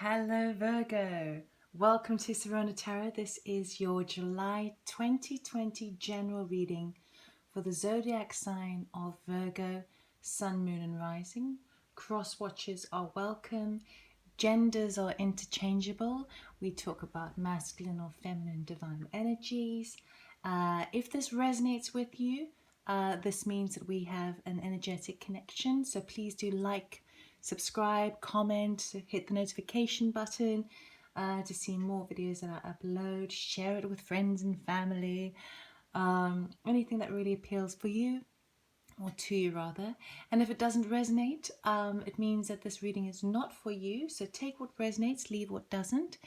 Hello Virgo, welcome to Serona Tarot. This is your July 2020 general reading for the zodiac sign of Virgo, Sun, Moon and Rising. Cross watchers are welcome. Genders are interchangeable. We talk about masculine or feminine divine energies. If this resonates with you, this means that we have an energetic connection. So please do like, subscribe, comment, hit the notification button to see more videos that I upload. Share it with friends and family. Anything that really appeals for you, or to you rather. And if it doesn't resonate, it means that this reading is not for you. So take what resonates, leave what doesn't.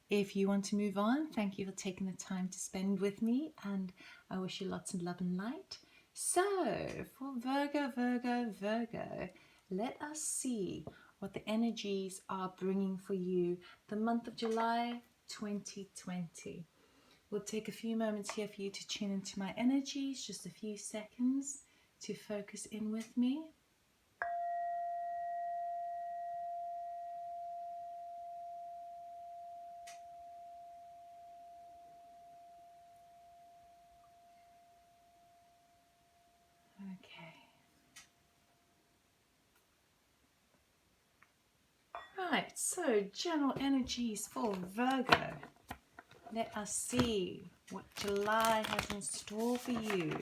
If you want to move on, thank you for taking the time to spend with me, and I wish you lots of love and light. So for Virgo, let us see what the energies are bringing for you the month of July 2020. We'll take a few moments here for you to tune into my energies, just a few seconds to focus in with me. Okay. Right, so general energies for Virgo. Let us see what July has in store for you.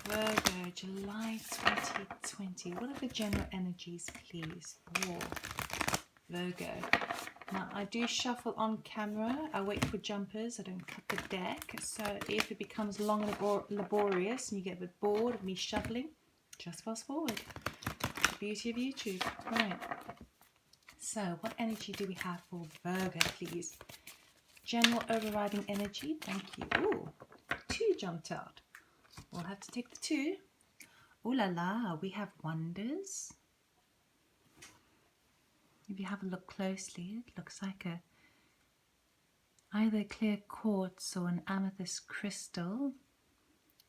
Virgo, July 2020. What are the general energies, please, for Virgo? Now, I do shuffle on camera. I wait for jumpers. I don't cut the deck. So if it becomes long and laborious and you get a bit bored of me shuffling, just fast forward. The beauty of YouTube. Right. So what energy do we have for Virgo, please? General overriding energy. Thank you. Ooh, 2 jumped out. We'll have to take the 2. Ooh la la, we have wonders. If you have a look closely, it looks like either clear quartz or an amethyst crystal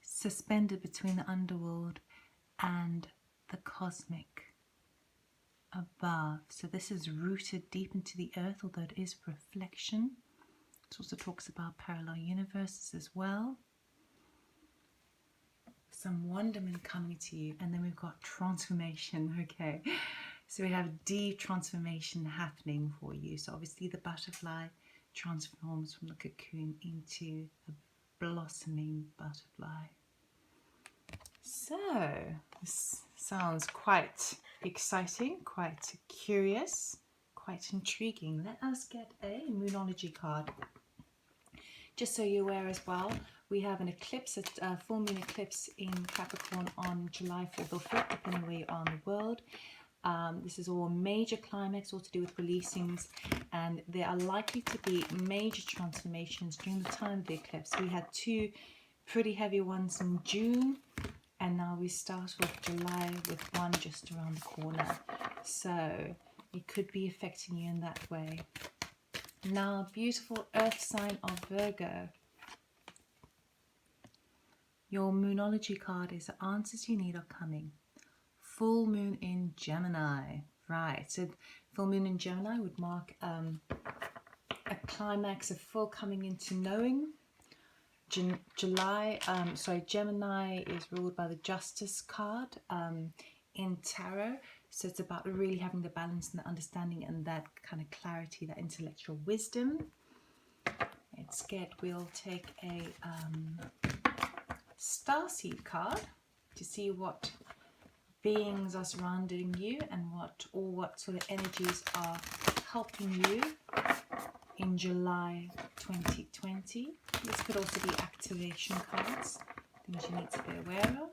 suspended between the underworld and the cosmic above. So this is rooted deep into the earth, although it is reflection. It also talks about parallel universes as well. Some wonderment coming to you, and then we've got transformation. Okay, so we have deep transformation happening for you. So obviously the butterfly transforms from the cocoon into a blossoming butterfly. So this sounds quite exciting, quite curious, quite intriguing. Let us get a Moonology card. Just so you're aware as well, we have an eclipse, a full moon eclipse in Capricorn on July 4th or 5th, depending where you are in the world. This is all major climax, all to do with releasings, and there are likely to be major transformations during the time of the eclipse. We had 2 pretty heavy ones in June, and now we start with July with one just around the corner. So it could be affecting you in that way. Now, beautiful earth sign of Virgo. Your Moonology card is the answers you need are coming. Full moon in Gemini. Right, so full moon in Gemini would mark a climax, a full coming into knowing. Gemini is ruled by the Justice card in Tarot. So it's about really having the balance and the understanding and that kind of clarity, that intellectual wisdom. Instead, we'll take a Starseed card to see what beings are surrounding you and what sort of energies are helping you in July 2020. This could also be activation cards, things you need to be aware of.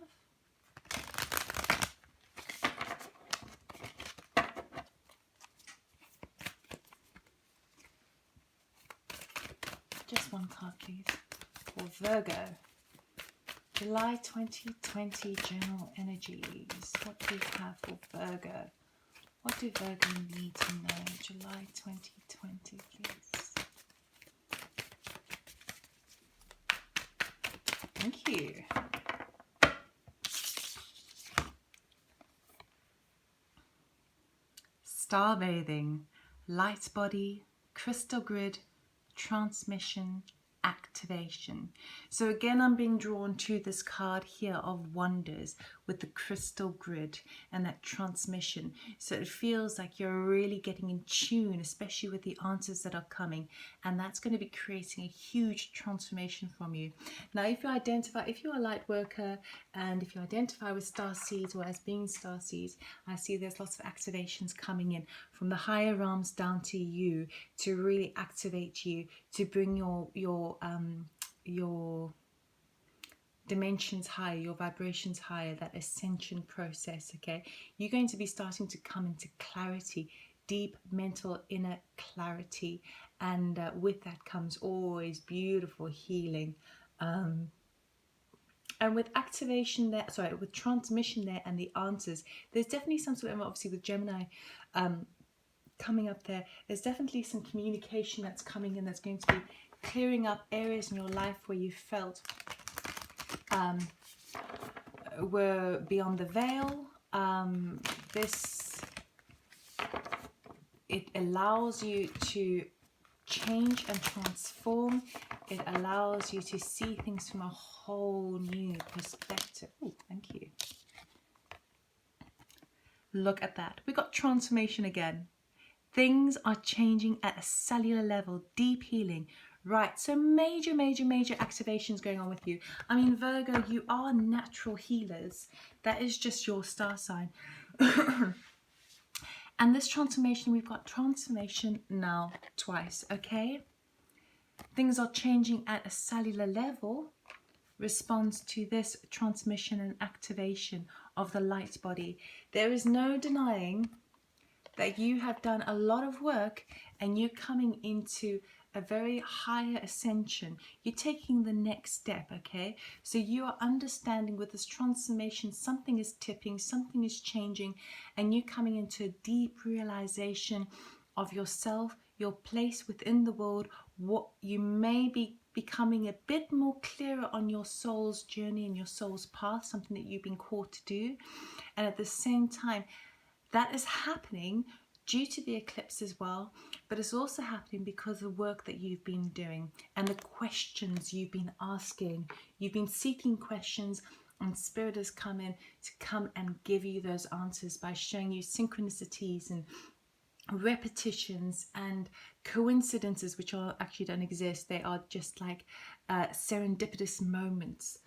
Just one card, please, for Virgo. July 2020 general energies. What do we have for Virgo? What do Virgo need to know? July 2020, please. Thank you. star bathing, light body, crystal grid, transmission, activation. So again, I'm being drawn to this card here of wonders with the crystal grid and that transmission. So it feels like you're really getting in tune, especially with the answers that are coming, and that's going to be creating a huge transformation from you. Now, if you're a light worker, and if you identify with star seeds or as being star seeds, I see there's lots of activations coming in from the higher realms down to you to really activate you, to bring your dimensions higher, your vibrations higher, that ascension process. Okay, you're going to be starting to come into clarity, deep mental inner clarity, and with that comes always beautiful healing. And with activation there, sorry, with transmission there and the answers, there's definitely some sort of, obviously with Gemini coming up there, there's definitely some communication that's coming in that's going to be clearing up areas in your life where you felt were beyond the veil. It allows you to change and transform. It allows you to see things from a whole new perspective. Oh, thank you. Look at that. We got transformation again. Things are changing at a cellular level, deep healing. Right, so major activations going on with you. I mean, Virgo, you are natural healers. That is just your star sign. And this transformation, we've got transformation now twice, okay? Things are changing at a cellular level responds to this transmission and activation of the light body. There is no denying that you have done a lot of work and you're coming into a very higher ascension. You're taking the next step, okay? So you are understanding with this transformation, something is tipping, something is changing, and you're coming into a deep realization of yourself, your place within the world, what you may be becoming a bit more clearer on your soul's journey and your soul's path, something that you've been called to do. And at the same time, that is happening due to the eclipse as well, but it's also happening because of the work that you've been doing and the questions you've been asking. You've been seeking questions, and Spirit has come in to come and give you those answers by showing you synchronicities and repetitions and coincidences, which are actually don't exist. They are just like serendipitous moments.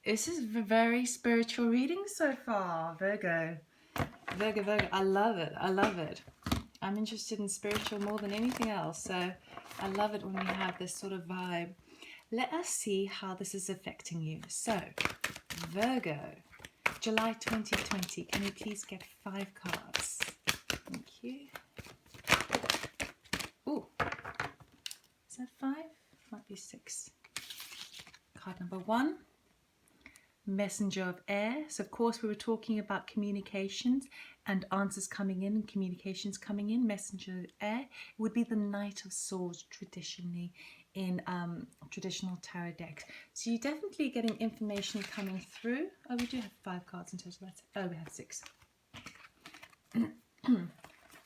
This is a very spiritual reading so far, Virgo. Virgo, I love it. I love it. I'm interested in spiritual more than anything else, so I love it when we have this sort of vibe. Let us see how this is affecting you. So, Virgo, July 2020. Can you please get 5 cards? Thank you. Oh, is that 5? Might be 6. Card number 1. Messenger of air. So of course we were talking about communications and answers coming in and communications coming in. Messenger of air. It would be the Knight of Swords traditionally in traditional tarot decks. So you're definitely getting information coming through. Oh, we do have 5 cards in total. Oh, we have 6.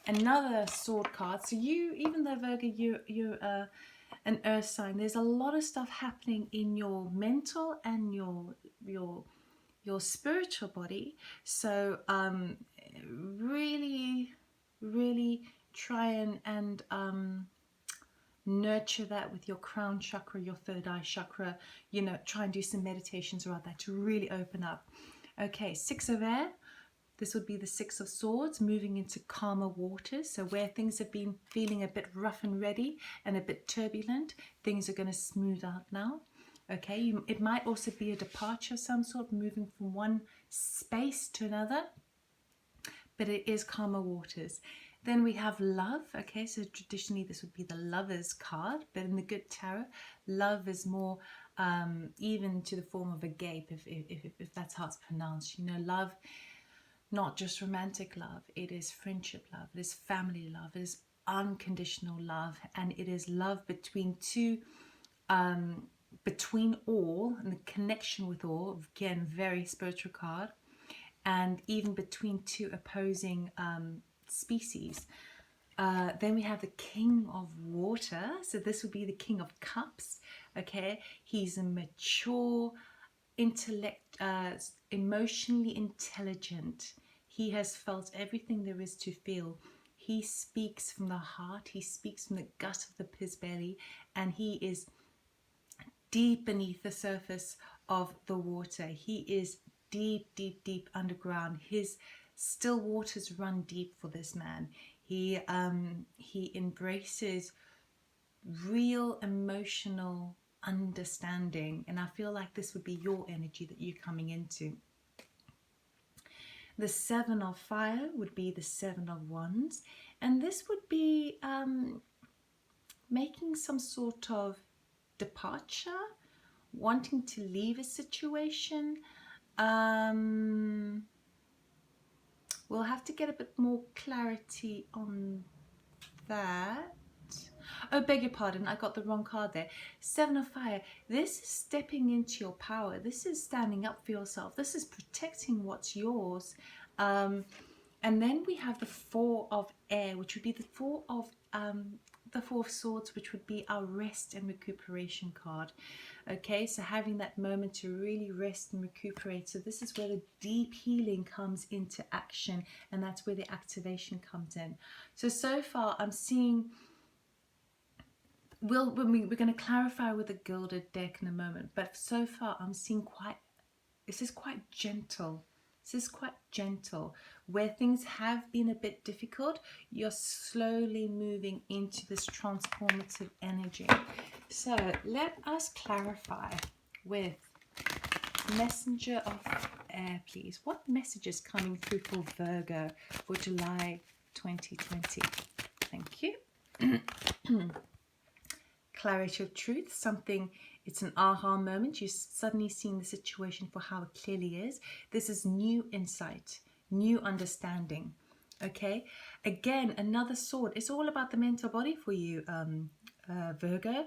Another sword card. So you, even though Virgo, you're an earth sign, there's a lot of stuff happening in your mental and your spiritual body. So really try and nurture that with your crown chakra, your third eye chakra. You know, try and do some meditations around that to really open up. Okay, 6 of air. This would be the 6 of Swords, moving into calmer waters. So where things have been feeling a bit rough and ready and a bit turbulent, things are going to smooth out now. Okay, it might also be a departure of some sort, moving from one space to another, but it is calmer waters. Then we have love. Okay, so traditionally this would be the Lover's card, but in the Good Tarot, love is more even to the form of a gape, if that's how it's pronounced. You know, love, not just romantic love, it is friendship love, it is family love, it is unconditional love, and it is love between two, between all, and the connection with all, again, very spiritual card, and even between two opposing species. Then we have the King of Water. So this would be the King of Cups. Okay, he's a mature, emotionally intelligent. He has felt everything there is to feel. He speaks from the heart. He speaks from the gut of his belly, and he is deep beneath the surface of the water. He is deep, deep, deep underground. His still waters run deep for this man. He embraces real emotional understanding, and I feel like this would be your energy that you're coming into. The Seven of Fire would be the Seven of Wands, and this would be making some sort of departure, wanting to leave a situation. We'll have to get a bit more clarity on that. Oh, beg your pardon, I got the wrong card there. Seven of Fire. This is stepping into your power. This is standing up for yourself. This is protecting what's yours. And then we have the Four of Air, which would be the Four of Swords, which would be our rest and recuperation card. Okay, so having that moment to really rest and recuperate. So this is where the deep healing comes into action, and that's where the activation comes in. So far I'm seeing, we're going to clarify with the gilded deck in a moment, but so far I'm seeing this is quite gentle. This is quite gentle. Where things have been a bit difficult, you're slowly moving into this transformative energy. So let us clarify with Messenger of Air, please. What message is coming through for Virgo for July 2020? Thank you. Clarity of truth, something, it's an aha moment. You're suddenly seeing the situation for how it clearly is. This is new insight, new understanding. Okay, again, another sword. It's all about the mental body for you, Virgo.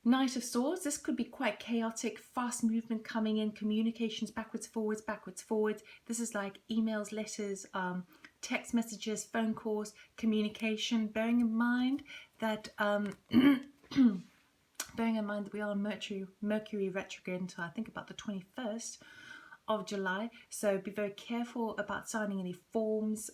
Knight of Swords. This could be quite chaotic, fast movement coming in, communications backwards, forwards, backwards, forwards. This is like emails, letters, text messages, phone calls, communication. Bearing in mind that we are on Mercury retrograde until I think about the 21st of July. So be very careful about signing any forms,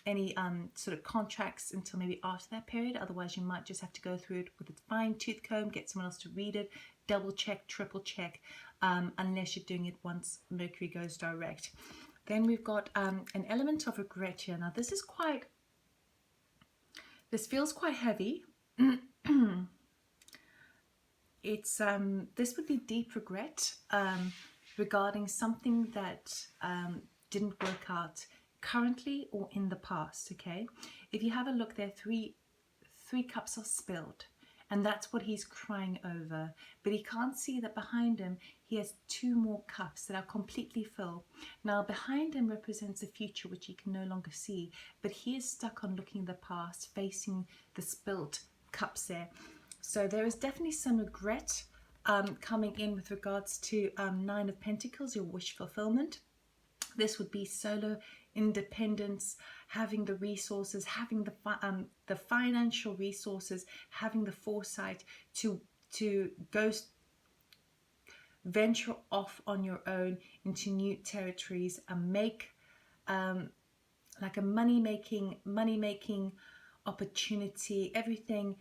any sort of contracts until maybe after that period. Otherwise, you might just have to go through it with a fine tooth comb, get someone else to read it, double check, triple check, unless you're doing it once Mercury goes direct. Then we've got an element of regret here. Now this feels quite heavy. It's this would be deep regret regarding something that didn't work out currently or in the past. Okay, if you have a look there, three cups are spilled, and that's what he's crying over, but he can't see that behind him he has two more cups that are completely full. Now behind him represents a future which he can no longer see, but he is stuck on looking at the past, facing the spilled cups there. So there is definitely some regret coming in with regards to Nine of Pentacles, your wish fulfillment. This would be solo independence, having the resources, having the financial resources, having the foresight to go venture off on your own into new territories and make like a money making opportunity. Everything.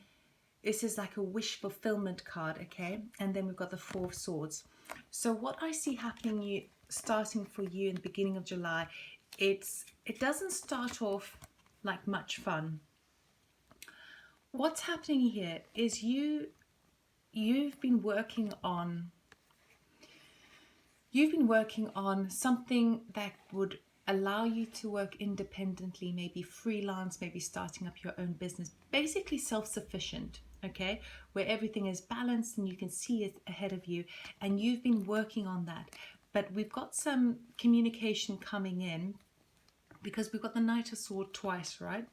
This is like a wish fulfillment card, okay? And then we've got the Four of Swords. So what I see happening starting for you in the beginning of July, it doesn't start off like much fun. What's happening here is you've been working on something that would allow you to work independently, maybe freelance, maybe starting up your own business, basically self-sufficient, okay, where everything is balanced and you can see it ahead of you, and you've been working on that. But we've got some communication coming in because we've got the Knight of Swords twice, right?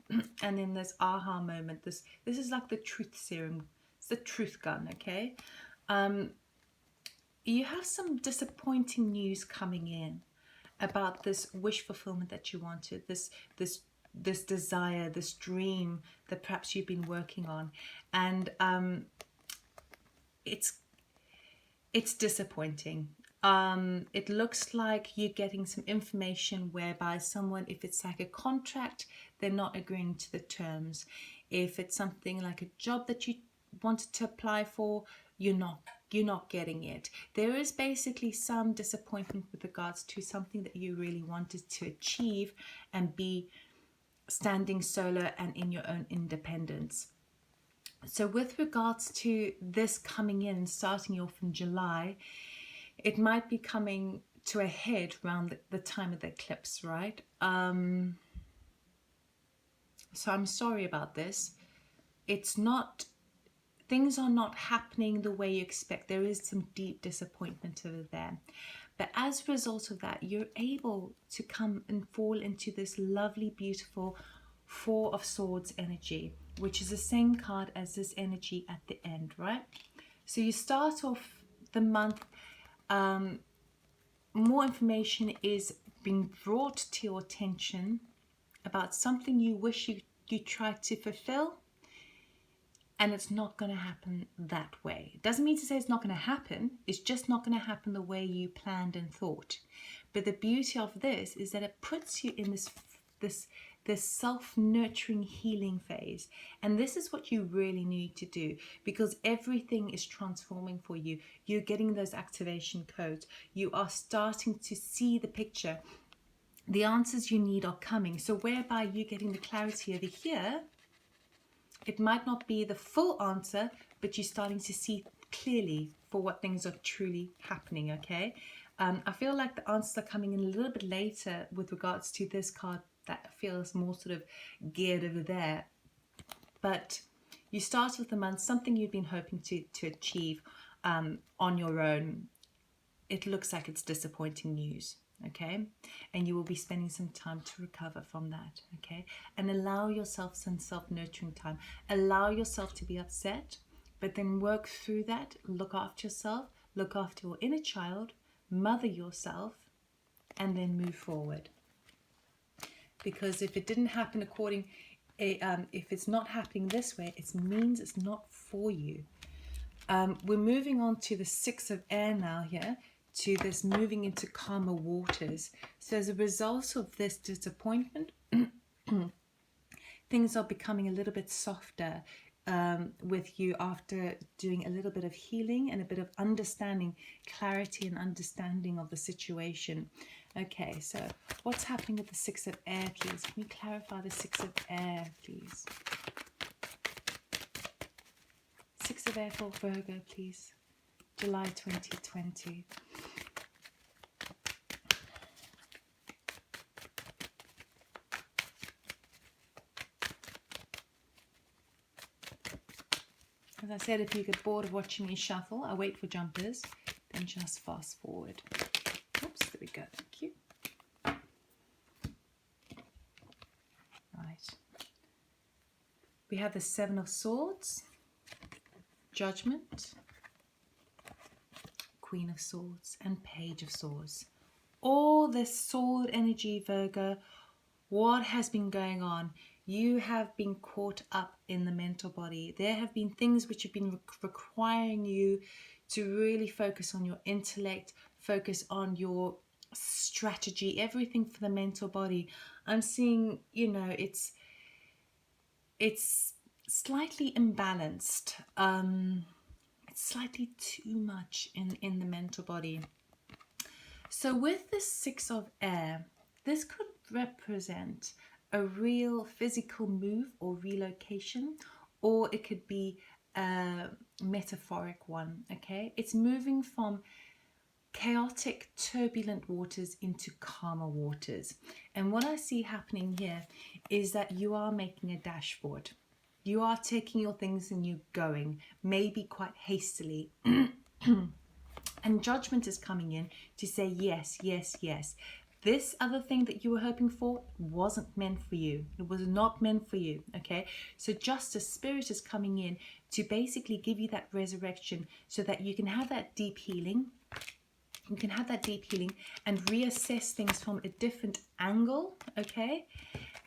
And then there's aha moment. This is like the truth serum. It's the truth gun, okay? You have some disappointing news coming in about this wish fulfillment that you wanted, this this desire, this dream that perhaps you've been working on, and it's disappointing. It looks like you're getting some information whereby someone, if it's like a contract, they're not agreeing to the terms. If it's something like a job that you wanted to apply for, you're not getting it. There is basically some disappointment with regards to something that you really wanted to achieve and be standing solo and in your own independence. So with regards to this coming in, starting off in July, it might be coming to a head around the time of the eclipse, right? So I'm sorry about this. It's not, things are not happening the way you expect. There is some deep disappointment over there. But as a result of that, you're able to come and fall into this lovely, beautiful Four of Swords energy, which is the same card as this energy at the end, right? So you start off the month, more information is being brought to your attention about something you wish you tried to fulfill, and it's not going to happen that way. It doesn't mean to say it's not going to happen. It's just not going to happen the way you planned and thought. But the beauty of this is that it puts you in this self-nurturing healing phase. And this is what you really need to do, because everything is transforming for you. You're getting those activation codes. You are starting to see the picture. The answers you need are coming. So whereby you're getting the clarity over here, it might not be the full answer, but you're starting to see clearly for what things are truly happening, okay? I feel like the answers are coming in a little bit later with regards to this card that feels more sort of geared over there. But you start with the month, something you've been hoping to achieve on your own. It looks like it's disappointing news, okay? And you will be spending some time to recover from that, okay? And allow yourself some self-nurturing time. Allow yourself to be upset, but then work through that. Look after yourself, look after your inner child, mother yourself, and then move forward. Because if it didn't happen according, if it's not happening this way, it means it's not for you. We're moving on to the Six of Air now here, to this moving into calmer waters. So as a result of this disappointment, things are becoming a little bit softer with you after doing a little bit of healing and a bit of understanding, clarity and understanding of the situation. Okay, so what's happening with the Six of Air, please? Can you clarify the Six of Air, please? Six of Air for Virgo, please. July 2020. As I said, if you get bored of watching me shuffle, I wait for jumpers, then just fast forward. Oops, there we go, thank you. Right. We have the Seven of Swords, Judgment, Queen of Swords, and Page of Swords. All this sword energy, Virgo, what has been going on? You have been caught up in the mental body. There have been things which have been requiring you to really focus on your intellect, focus on your strategy, everything for the mental body. I'm seeing, you know, it's slightly imbalanced. It's slightly too much in the mental body. So with the Six of Air, this could represent a real physical move or relocation, or it could be a metaphoric one, okay? It's moving from chaotic, turbulent waters into calmer waters. And what I see happening here is that you are making a dashboard. You are taking your things and you're going, maybe quite hastily. And Judgment is coming in to say yes, yes, yes. This other thing that you were hoping for wasn't meant for you. It was not meant for you, okay? So Justice, Spirit is coming in to basically give you that resurrection so that you can have that deep healing. You can have that deep healing and reassess things from a different angle, okay?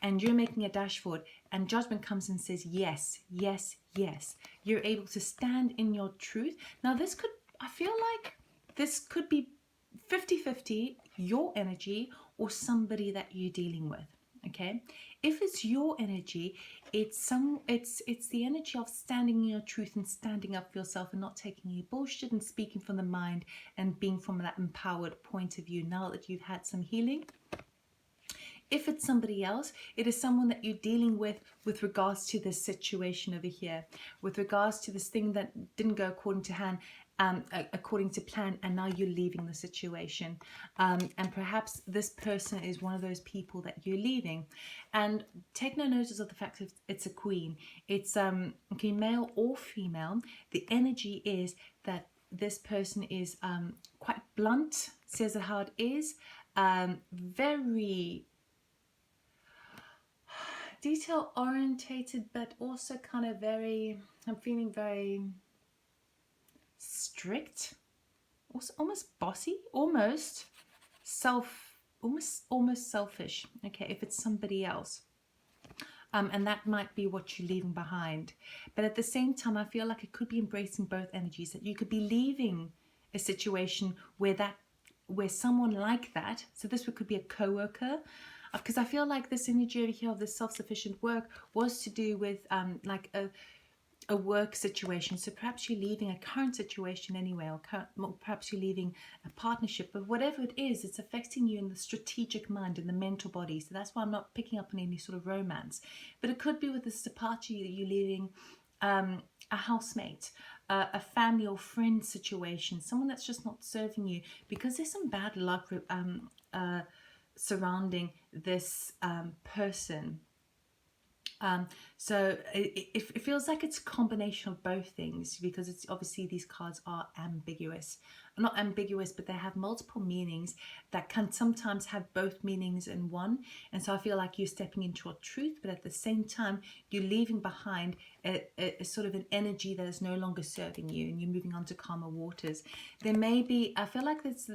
and you're making a dashboard and judgment comes and says yes, yes, yes, you're able to stand in your truth. Now this could, I feel like this could be 50-50 your energy or somebody that you're dealing with. Okay, if it's your energy, it's the energy of standing in your truth and standing up for yourself and not taking any bullshit and speaking from the mind and being from that empowered point of view now that you've had some healing. If it's somebody else, it is someone that you're dealing with regards to this situation over here, with regards to this thing that didn't go according to plan, and now you're leaving the situation. And perhaps this person is one of those people that you're leaving. And take no notice of the fact that it's a queen. It's okay, male or female. The energy is that this person is quite blunt, says it how it is, very detail orientated, but also kind of very, I'm feeling very strict, also almost bossy, almost selfish. Okay, if it's somebody else. And that might be what you're leaving behind. But at the same time, I feel like it could be embracing both energies, that you could be leaving a situation where someone like that, so this could be a co-worker, because I feel like this energy over here of this self-sufficient work was to do with like a work situation. So perhaps you're leaving a current situation anyway, or perhaps you're leaving a partnership, but whatever it is, it's affecting you in the strategic mind, in the mental body. So that's why I'm not picking up on any sort of romance. But it could be with this departure that you're leaving a housemate, a family or friend situation, someone that's just not serving you, because there's some bad luck surrounding this person. So it feels like it's a combination of both things, because it's obviously these cards are ambiguous. Not ambiguous, but they have multiple meanings that can sometimes have both meanings in one. And so I feel like you're stepping into your truth, but at the same time, you're leaving behind a sort of an energy that is no longer serving you, and you're moving on to calmer waters. There may be, I feel like there's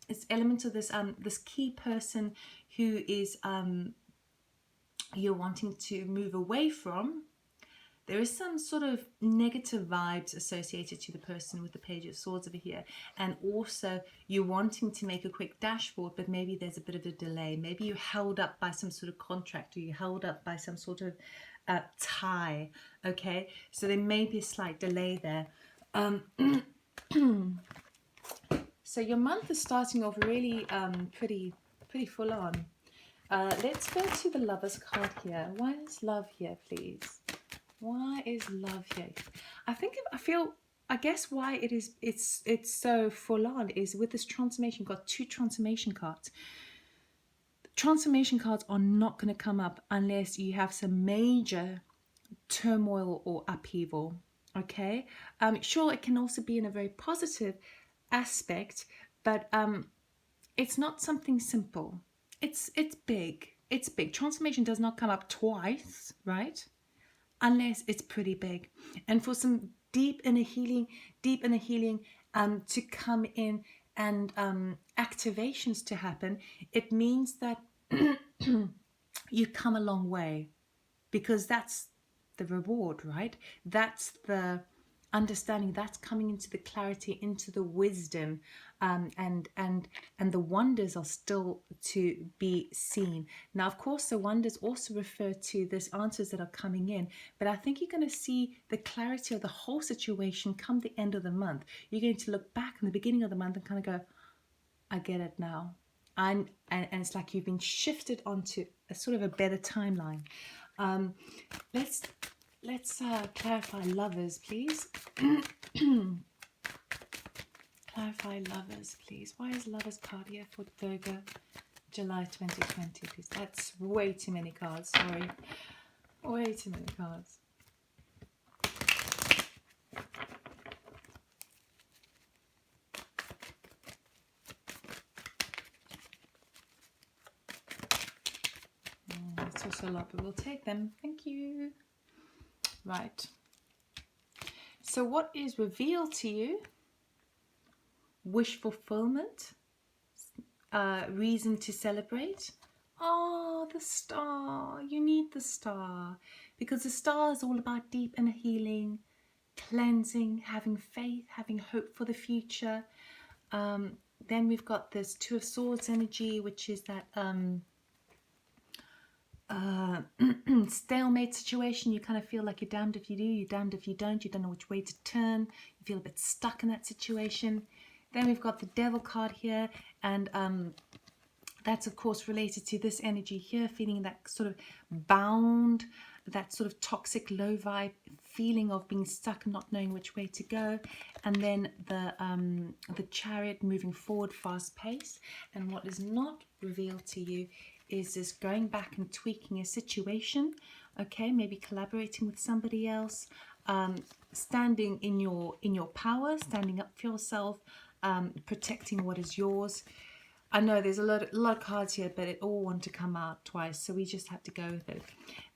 it's element of this this key person who is you're wanting to move away from. There is some sort of negative vibes associated to the person with the Page of Swords over here, and also you're wanting to make a quick dashboard, but maybe there's a bit of a delay. Maybe you're held up by some sort of contract, or you're held up by some sort of tie. Okay, so there may be a slight delay there. So your month is starting off really pretty full on. Let's go to the Lover's card here. Why is love here, please? Why is love here? I guess why it's so full on is with this transformation. You've got two transformation cards. Transformation cards are not going to come up unless you have some major turmoil or upheaval. Okay, sure, it can also be in a very positive aspect, but it's not something simple. It's big. It's big. Transformation does not come up twice, right? Unless it's pretty big. And for some deep inner healing to come in and activations to happen, it means that you come a long way, because that's the reward, right? That's the understanding, that's coming into the clarity, into the wisdom, and the wonders are still to be seen. Now, of course, the wonders also refer to these answers that are coming in, but I think you're going to see the clarity of the whole situation come the end of the month. You're going to look back in the beginning of the month and kind of go, I get it now. And it's like you've been shifted onto a sort of a better timeline. Let's clarify lovers, please. Clarify lovers, please. Why is lovers card here for Virgo, July 2020, please? That's way too many cards, sorry. Way too many cards. That's also a lot, but we'll take them. Thank you. Right. So what is revealed to you? Wish fulfillment, reason to celebrate, Oh, the star. You need the star because the star is all about deep inner healing, cleansing, having faith, having hope for the future. Then we've got this Two of Swords energy, which is that stalemate situation. You kind of feel like you're damned if you do, you're damned if you don't. You don't know which way to turn. You feel a bit stuck in that situation. Then we've got the Devil card here, and that's of course related to this energy here, feeling that sort of bound, that sort of toxic low vibe feeling of being stuck and not knowing which way to go. And then the Chariot, moving forward, fast pace. And what is not revealed to you is this going back and tweaking a situation, okay, maybe collaborating with somebody else, standing in your power, standing up for yourself, protecting what is yours. I know there's a lot of cards here, but it all want to come out twice, so we just have to go with it.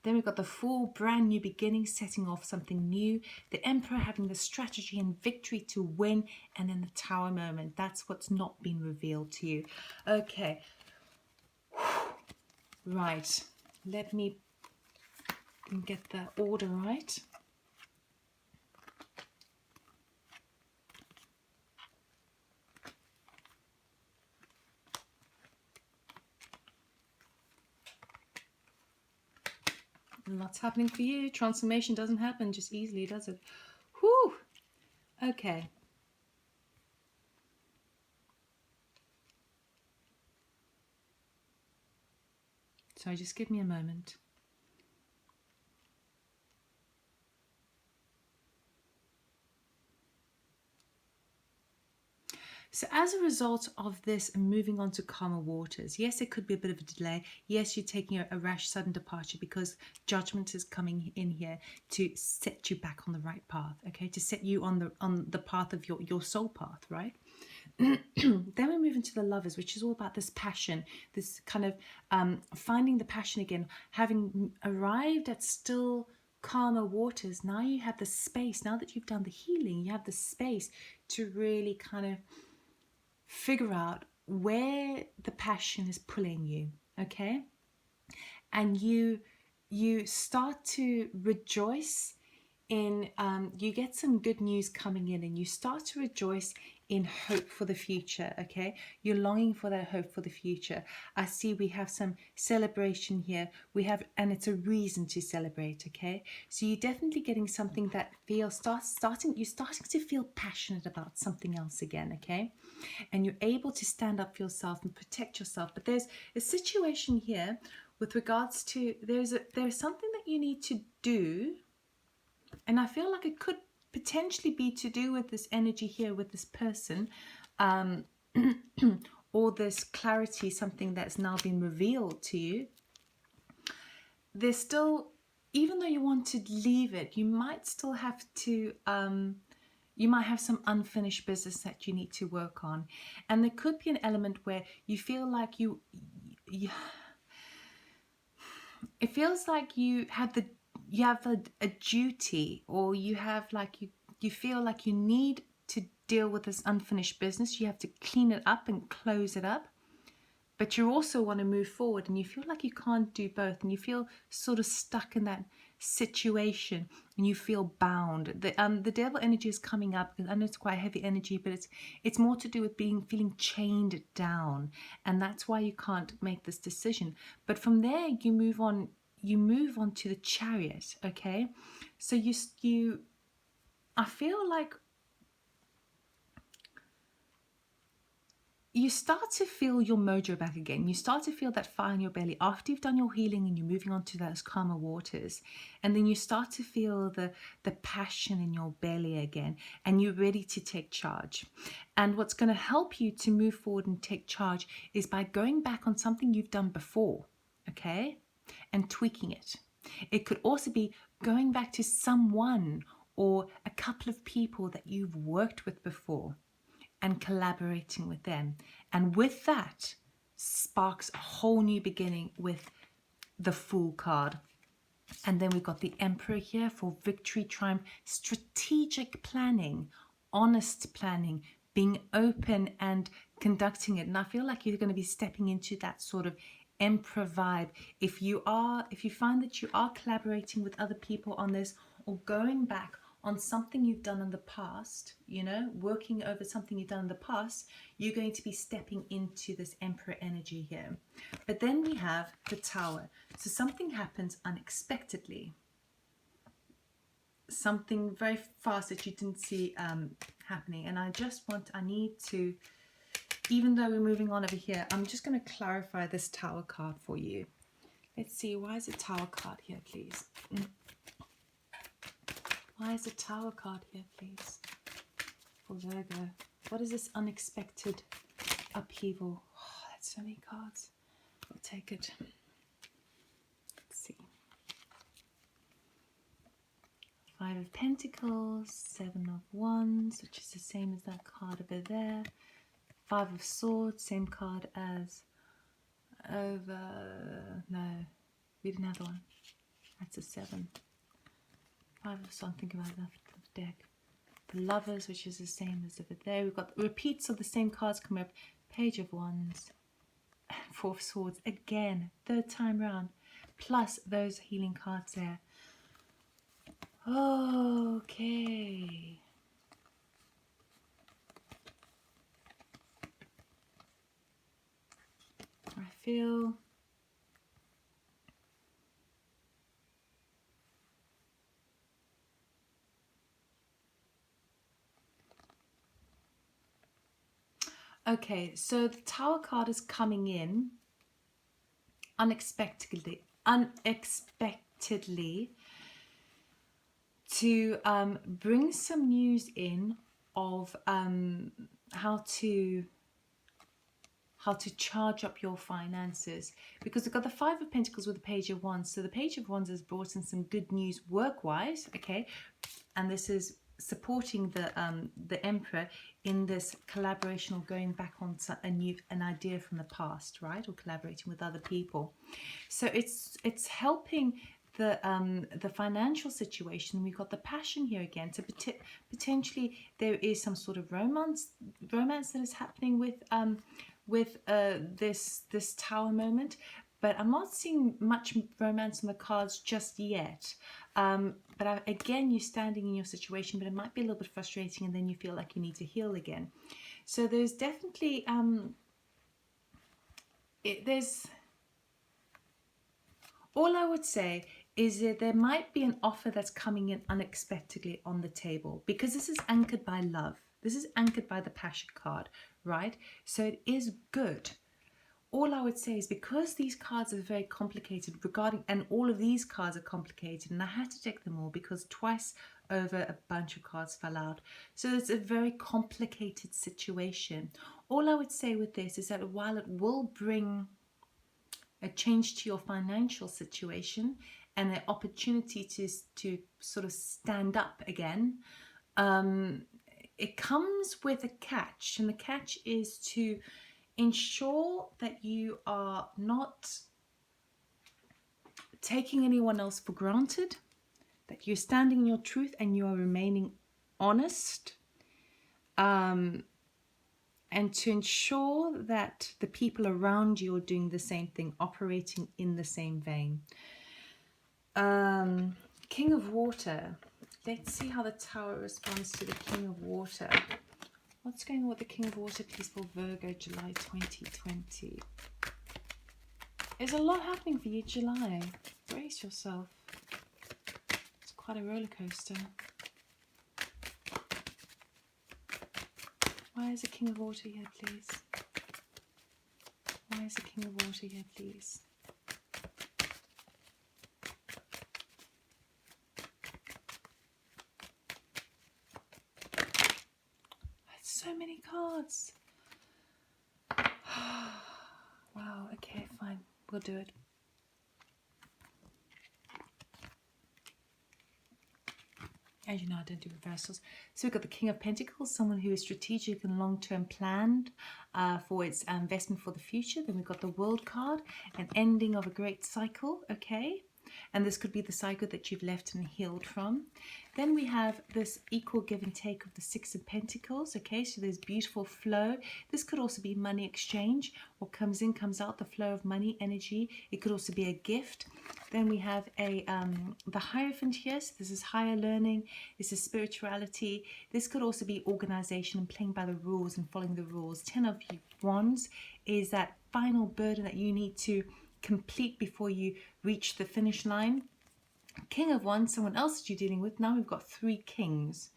Then we've got the Fool, brand new beginning, setting off something new. The Emperor, having the strategy and victory to win. And then the Tower moment. That's what's not been revealed to you. Okay. Right. Let me get the order right. Lots happening for you. Transformation doesn't happen just easily, does it? Whew. Okay. So just give me a moment. So as a result of this moving on to calmer waters, yes, it could be a bit of a delay. Yes, you're taking a rash, sudden departure because judgment is coming in here to set you back on the right path, okay? To set you on the path of your soul path, right? Then we move into the Lovers, which is all about this passion, this kind of finding the passion again, having arrived at still calmer waters. Now you have the space, now that you've done the healing, you have the space to really kind of figure out where the passion is pulling you, okay? And you start to rejoice in, you get some good news coming in, and you start to rejoice in hope for the future, okay? You're longing for that hope for the future. I see we have some celebration here. We have, and it's a reason to celebrate, okay? So you're definitely getting something that feels, you're starting to feel passionate about something else again, okay? And you're able to stand up for yourself and protect yourself. But there's a situation here with regards to, there's something that you need to do, and I feel like it could potentially be to do with this energy here with this person, or this clarity, something that's now been revealed to you. There's still, even though you want to leave it, you might still have to, you might have some unfinished business that you need to work on. And there could be an element where you feel like it feels like you have a duty, or you have like, you feel like you need to deal with this unfinished business. You have to clean it up and close it up, but you also want to move forward, and you feel like you can't do both, and you feel sort of stuck in that situation, and you feel bound. The Devil energy is coming up, because I know it's quite heavy energy, but it's more to do with feeling chained down, and that's why you can't make this decision. But from there you move on to the Chariot, okay? So I feel like you start to feel your mojo back again. You start to feel that fire in your belly after you've done your healing and you're moving on to those calmer waters. And then you start to feel the passion in your belly again, and you're ready to take charge. And what's going to help you to move forward and take charge is by going back on something you've done before, okay? And tweaking it. It could also be going back to someone or a couple of people that you've worked with before, and collaborating with them. And with that sparks a whole new beginning with the Fool card. And then we've got the Emperor here for victory, triumph, strategic planning, honest planning, being open and conducting it. And I feel like you're going to be stepping into that sort of Emperor vibe. If you find that you are collaborating with other people on this, or going back on something you've done in the past, you know, working over something you've done in the past, you're going to be stepping into this Emperor energy here. But then we have the Tower. So something happens unexpectedly. Something very fast that you didn't see happening. And I need to, even though we're moving on over here, I'm just going to clarify this Tower card for you. Let's see, why is the Tower card here, please? Why is the Tower card here, please, for Virgo? What is this unexpected upheaval? Oh, that's so many cards. We'll take it. Let's see. Five of Pentacles, Seven of Wands, which is the same as that card over there. Five of Swords, same card as over... No, we didn't have the one. That's a 7. Five of Swords, think about that deck. The Lovers, which is the same as over there. We've got repeats of the same cards coming up. Page of Wands, Four of Swords, again, third time round. Plus those healing cards there. Okay. I feel... Okay, so the Tower card is coming in unexpectedly to bring some news in of how to charge up your finances, because we've got the Five of Pentacles with the Page of Wands. So the Page of Wands has brought in some good news work-wise, okay, and this is supporting the Emperor in this collaboration or going back on an idea from the past, right, or collaborating with other people. So it's helping the financial situation. We've got the Passion here again. So potentially there is some sort of romance that is happening with this Tower moment, but I'm not seeing much romance on the cards just yet. But again, you're standing in your situation, but it might be a little bit frustrating, and then you feel like you need to heal again. So there's definitely all I would say is that there might be an offer that's coming in unexpectedly on the table, because this is anchored by love. This is anchored by the Passion card, right? So it is good. All I would say is, because these cards are very complicated and all of these cards are complicated, and I had to take them all because twice over a bunch of cards fell out. So it's a very complicated situation. All I would say with this is that while it will bring a change to your financial situation and an opportunity to sort of stand up again, it comes with a catch, and the catch is to ensure that you are not taking anyone else for granted, that you're standing in your truth and you are remaining honest, and to ensure that the people around you are doing the same thing, operating in the same vein. King of Water. Let's see how the Tower responds to the King of Water. What's going on with the King of Water, please, for Virgo, July 2020? There's a lot happening for you, July. Brace yourself. It's quite a roller coaster. Why is the King of Water here, please? Why is the King of Water here, please? So many cards. Wow, okay, fine. We'll do it. As you know, I don't do reversals. So we've got the King of Pentacles, someone who is strategic and long-term planned for its investment for the future. Then we've got the World card, an ending of a great cycle, okay? and this could be the cycle that you've left and healed from. Then we have this equal give and take of the Six of Pentacles. Okay, so there's beautiful flow. This could also be money exchange. What comes in comes out, the flow of money energy. It could also be a gift. Then we have the Hierophant here. So this is higher learning. This is spirituality. This could also be organization and playing by the rules and following the rules. 10 of Wands is that final burden that you need to complete before you reach the finish line. King of Wands, someone else that you're dealing with. Now we've got 3 kings.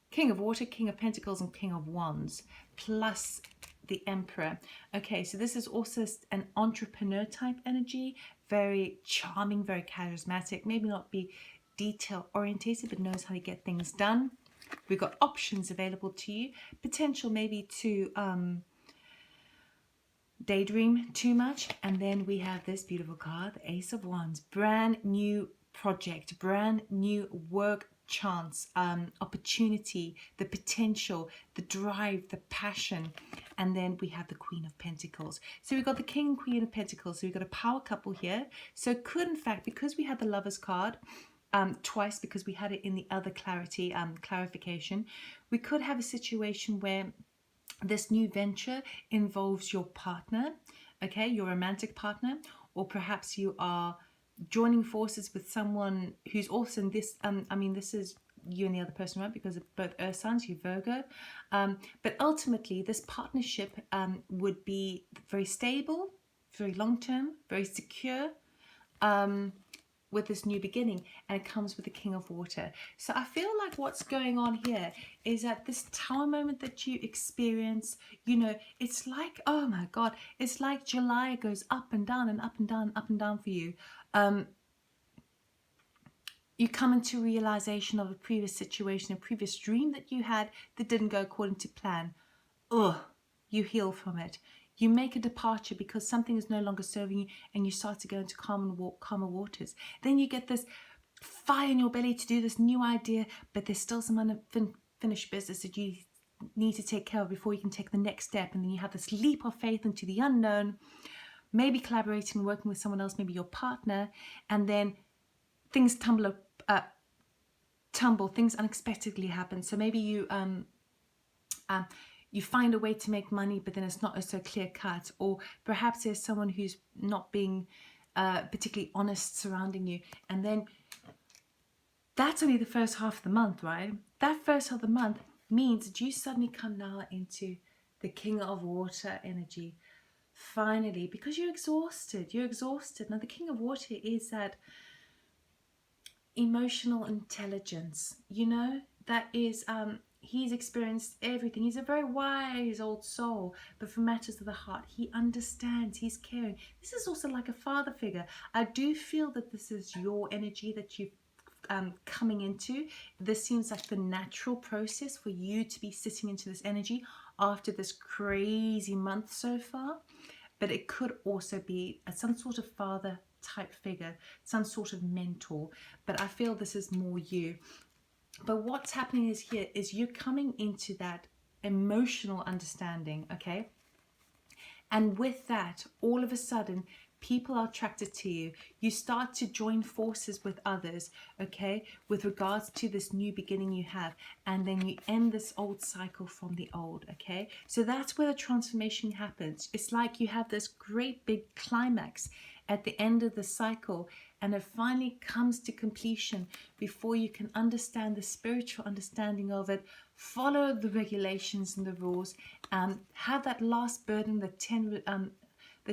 King of Water, King of Pentacles, and King of Wands, plus the Emperor. Okay, so this is also an entrepreneur type energy, very charming, very charismatic, maybe not be detail orientated, but knows how to get things done. We've got options available to you, potential maybe to daydream too much. And then we have this beautiful card, the Ace of Wands, brand new project, brand new work chance, opportunity, the potential, the drive, the passion. And then we have the Queen of Pentacles. So we've got the King and Queen of Pentacles. So we've got a power couple here. So it could, in fact, because we had the Lovers card twice, because we had it in the other clarification, we could have a situation where this new venture involves your partner, okay, your romantic partner, or perhaps you are joining forces with someone who's also in this, I mean, this is you and the other person, right? Because of both earth signs, you Virgo. But ultimately, this partnership would be very stable, very long-term, very secure, with this new beginning, and it comes with the King of Water. So I feel like what's going on here is that this Tower moment that you experience, you know, it's like, oh my God, it's like July goes up and down and up and down, up and down for you. You come into realization of a previous situation, a previous dream that you had that didn't go according to plan. You heal from it. You make a departure because something is no longer serving you, and you start to go into calmer waters. Then you get this fire in your belly to do this new idea, but there's still some unfinished business that you need to take care of before you can take the next step. And then you have this leap of faith into the unknown, maybe collaborating and working with someone else, maybe your partner, and then things things unexpectedly happen. So maybe you you find a way to make money, but then it's not so clear cut, or perhaps there's someone who's not being particularly honest surrounding you, and then that's only the first half of the month, right? That first half of the month means that you suddenly come now into the King of Water energy, finally, because you're exhausted. Now the King of Water is that emotional intelligence, you know, that is he's experienced everything. He's a very wise old soul, but for matters of the heart, he understands, he's caring. This is also like a father figure. I do feel that this is your energy that you've coming into. This seems like the natural process for you to be sitting into this energy after this crazy month so far, but it could also be some sort of father type figure, some sort of mentor, but I feel this is more you. But what's happening is here is you're coming into that emotional understanding, okay? And with that, all of a sudden, people are attracted to you. You start to join forces with others, okay, with regards to this new beginning you have. And then you end this old cycle from the old, okay? So that's where the transformation happens. It's like you have this great big climax at the end of the cycle, and it finally comes to completion before you can understand the spiritual understanding of it, follow the regulations and the rules, have that last burden, the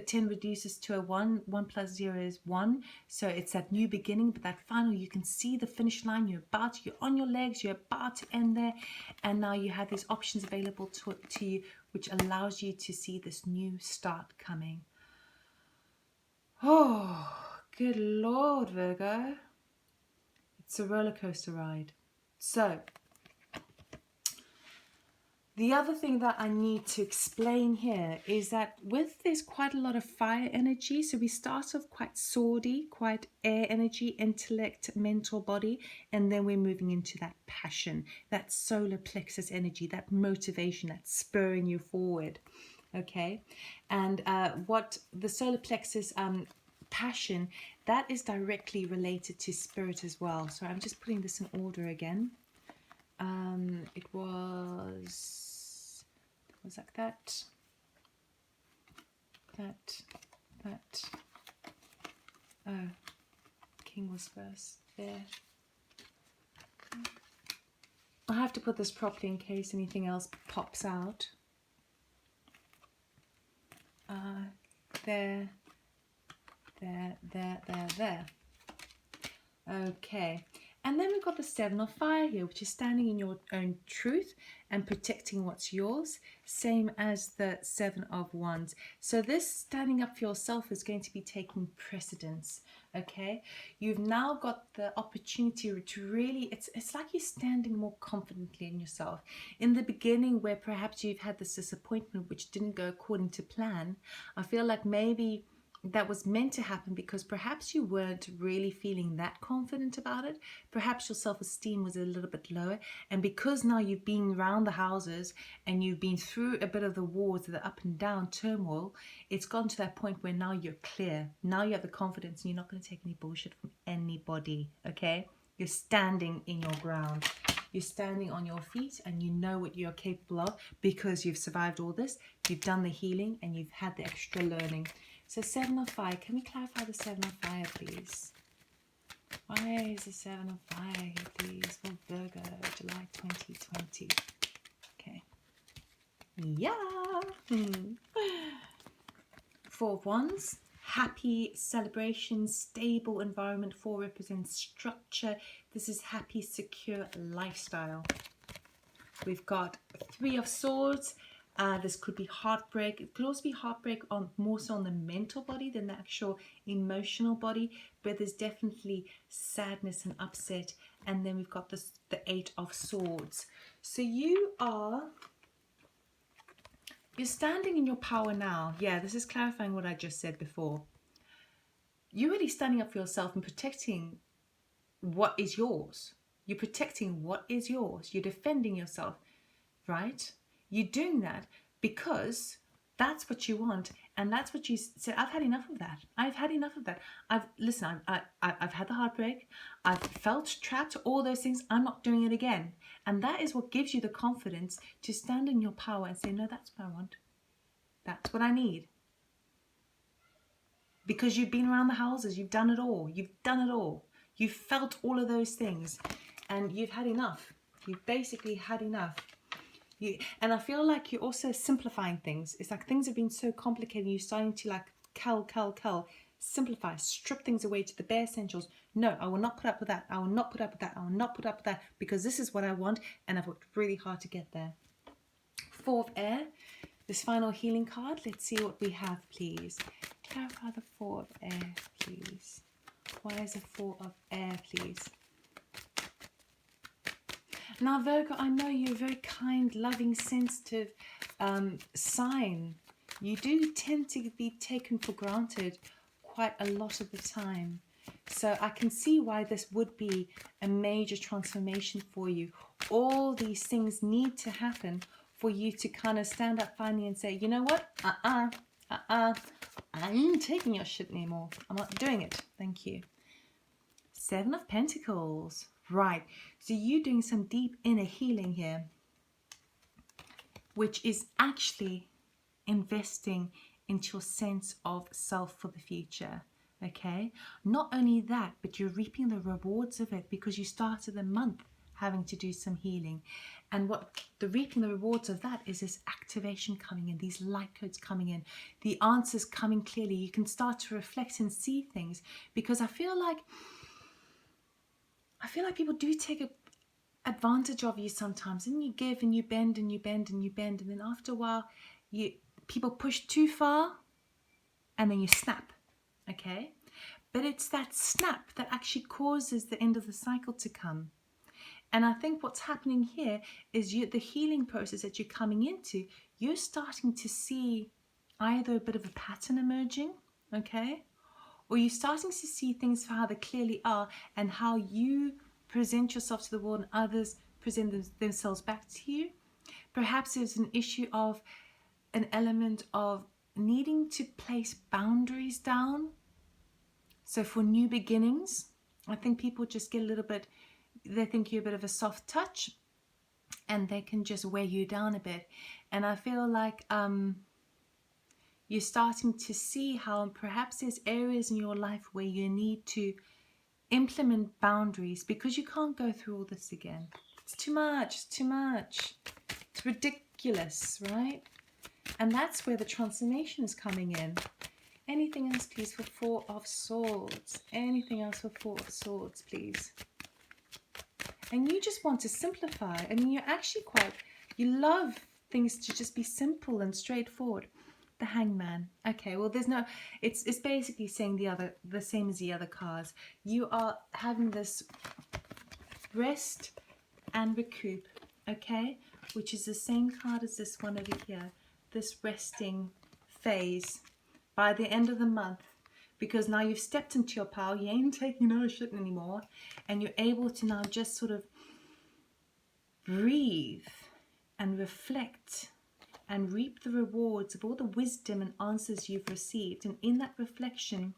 10 reduces to a 1. 1 plus 0 is 1. So it's that new beginning, but that final, you can see the finish line. You're on your legs, you're about to end there. And now you have these options available to you, which allows you to see this new start coming. Oh, good Lord, Virgo. It's a roller coaster ride. So, the other thing that I need to explain here is that with this quite a lot of fire energy, so we start off quite swordy, quite air energy, intellect, mental, body, and then we're moving into that passion, that solar plexus energy, that motivation, that spurring you forward, okay? And what the solar plexus passion, that is directly related to spirit as well. So I'm just putting this in order again. It was like that. Oh, king was first there. I have to put this properly in case anything else pops out. There. Okay. And then we've got the 7 of fire here, which is standing in your own truth and protecting what's yours, same as the 7 of wands. So this standing up for yourself is going to be taking precedence, okay? You've now got the opportunity to really, it's like you're standing more confidently in yourself. In the beginning, where perhaps you've had this disappointment which didn't go according to plan, I feel like maybe that was meant to happen because perhaps you weren't really feeling that confident about it. Perhaps your self-esteem was a little bit lower, and because now you've been around the houses and you've been through a bit of the wars, the up and down turmoil, it's gone to that point where now you're clear. Now you have the confidence and you're not going to take any bullshit from anybody, okay? You're standing in your ground. You're standing on your feet and you know what you're capable of because you've survived all this, you've done the healing, and you've had the extra learning. So 7 of fire, can we clarify the 7 of fire, please? Why is the 7 of fire here, please, for Virgo, July 2020? Okay. Yeah. 4 of wands, happy celebration, stable environment. 4 represents structure. This is happy, secure lifestyle. We've got 3 of swords. This could be heartbreak. It could also be heartbreak on more so on the mental body than the actual emotional body, but there's definitely sadness and upset. And then we've got the 8 of swords. So you're standing in your power now. Yeah, this is clarifying what I just said before. You're really standing up for yourself and protecting what is yours. You're protecting what is yours. You're defending yourself, right? You're doing that because that's what you want, and that's what you said. I've had enough of that. I've had enough of that. I've had the heartbreak. I've felt trapped. All those things. I'm not doing it again. And that is what gives you the confidence to stand in your power and say, no, that's what I want. That's what I need. Because you've been around the houses. You've done it all. You've done it all. You've felt all of those things, and you've had enough. You've basically had enough. And I feel like you're also simplifying things. It's like things have been so complicated. You're starting to like simplify, strip things away to the bare essentials. No, I will not put up with that. I will not put up with that. I will not put up with that because this is what I want, and I've worked really hard to get there. 4 of air, this final healing card. Let's see what we have, please. Clarify the 4 of air, please. Why is it 4 of air, please? Now, Virgo, I know you're a very kind, loving, sensitive sign. You do tend to be taken for granted quite a lot of the time. So I can see why this would be a major transformation for you. All these things need to happen for you to kind of stand up finally and say, you know what? I ain't taking your shit anymore. I'm not doing it. Thank you. 7 of Pentacles. Right, so you're doing some deep inner healing here, which is actually investing into your sense of self for the future, okay? Not only that, but you're reaping the rewards of it because you started the month having to do some healing. And what the reaping the rewards of that is this activation coming in, these light codes coming in, the answers coming clearly. You can start to reflect and see things, because I feel like people do take advantage of you sometimes, and you give and you bend and you bend and you bend, and then after a while people push too far and then you snap, okay? But it's that snap that actually causes the end of the cycle to come. And I think what's happening here is the healing process that you're coming into, you're starting to see either a bit of a pattern emerging, okay? Or you're starting to see things for how they clearly are, and how you present yourself to the world and others present themselves back to you. Perhaps there's an issue of an element of needing to place boundaries down So for new beginnings, I think people just get a little bit, they think you're a bit of a soft touch and they can just weigh you down a bit. And I feel like you're starting to see how perhaps there's areas in your life where you need to implement boundaries because you can't go through all this again. It's too much, it's too much. It's ridiculous, right? And that's where the transformation is coming in. Anything else, please, for Four of Swords? Anything else for Four of Swords, please? And you just want to simplify. I mean, you're actually quite, you love things to just be simple and straightforward. The Hangman. Okay, well, there's no, it's basically saying the same as the other cards. You are having this rest and recoup, okay, which is the same card as this one over here, this resting phase by the end of the month, because now you've stepped into your power, you ain't taking no shit anymore, and you're able to now just sort of breathe and reflect and reap the rewards of all the wisdom and answers you've received. And in that reflection,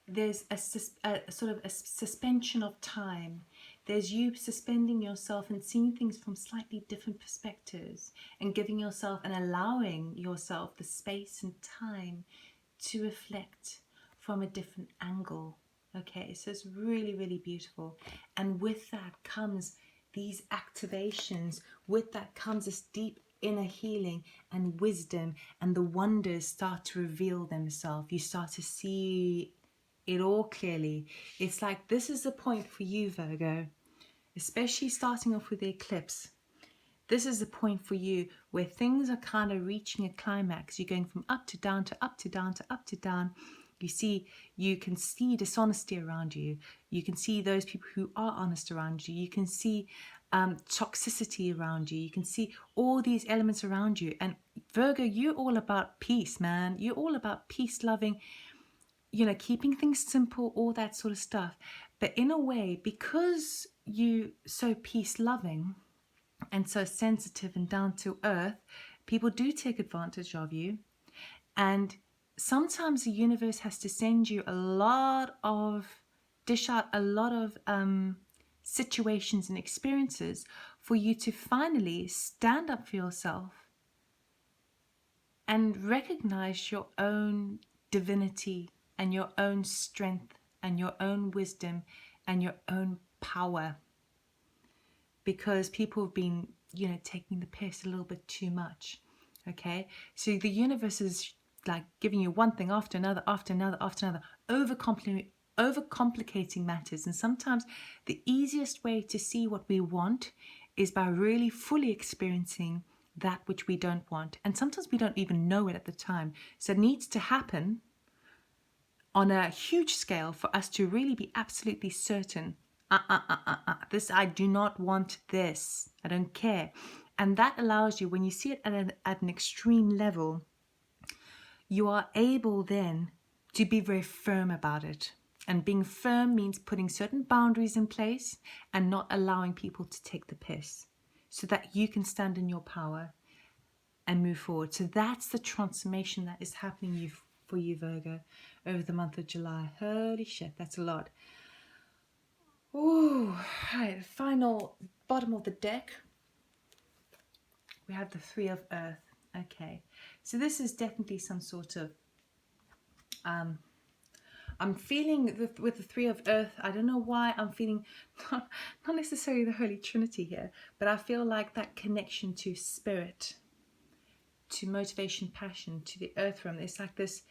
there's a sort of a suspension of time. There's you suspending yourself and seeing things from slightly different perspectives and giving yourself and allowing yourself the space and time to reflect from a different angle. Okay, so it's really, really beautiful. And with that comes these activations. With that comes this deep inner healing and wisdom, and the wonders start to reveal themselves. You start to see it all clearly. It's like this is the point for you, Virgo, especially starting off with the eclipse. This is the point for you where things are kind of reaching a climax. You're going from up to down to up to down to up to down. You can see dishonesty around you. You can see those people who are honest around you. You can see toxicity around you. You can see all these elements around you. And Virgo, you're all about peace, man. You're all about peace loving, you know, keeping things simple, all that sort of stuff. But in a way, because you're so peace loving and so sensitive and down to earth, people do take advantage of you. And sometimes the universe has to send you dish out a lot of situations and experiences for you to finally stand up for yourself and recognize your own divinity and your own strength and your own wisdom and your own power. Because people have been, you know, taking the piss a little bit too much. Okay, so the universe is like giving you one thing after another, after another, after another, overcomplicating matters. And sometimes the easiest way to see what we want is by really fully experiencing that which we don't want. And sometimes we don't even know it at the time. So it needs to happen on a huge scale for us to really be absolutely certain. This, I do not want this. I don't care. And that allows you, when you see it at an extreme level, you are able then to be very firm about it. And being firm means putting certain boundaries in place and not allowing people to take the piss, so that you can stand in your power and move forward. So that's the transformation that is happening for you, Virgo, over the month of July. Holy shit, that's a lot. Oh, right, final bottom of the deck. We have the Three of Earth. Okay, so this is definitely some sort of I'm feeling with the Three of Earth, I don't know why I'm feeling not necessarily the Holy Trinity here, but I feel like that connection to spirit, to motivation, passion, to the earth realm. It's like this,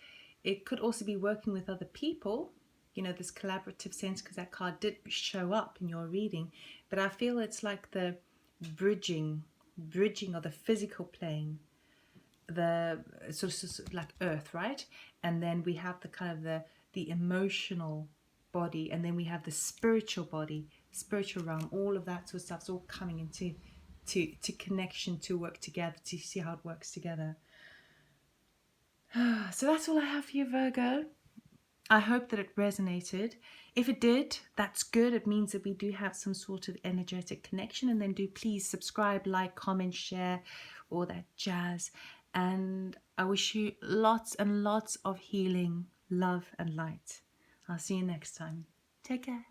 it could also be working with other people, you know, this collaborative sense, because that card did show up in your reading. But I feel it's like the bridging of the physical plane, the sort of like earth, right? And then we have the kind of the emotional body, and then we have the spiritual body, spiritual realm, all of that sort of stuff's all coming into to connection, to work together, to see how it works together. So that's all I have for you, Virgo. I hope that it resonated. If it did, that's good. It means that we do have some sort of energetic connection. And then do please subscribe, like, comment, share, all that jazz. And I wish you lots and lots of healing, love, and light. I'll see you next time. Take care.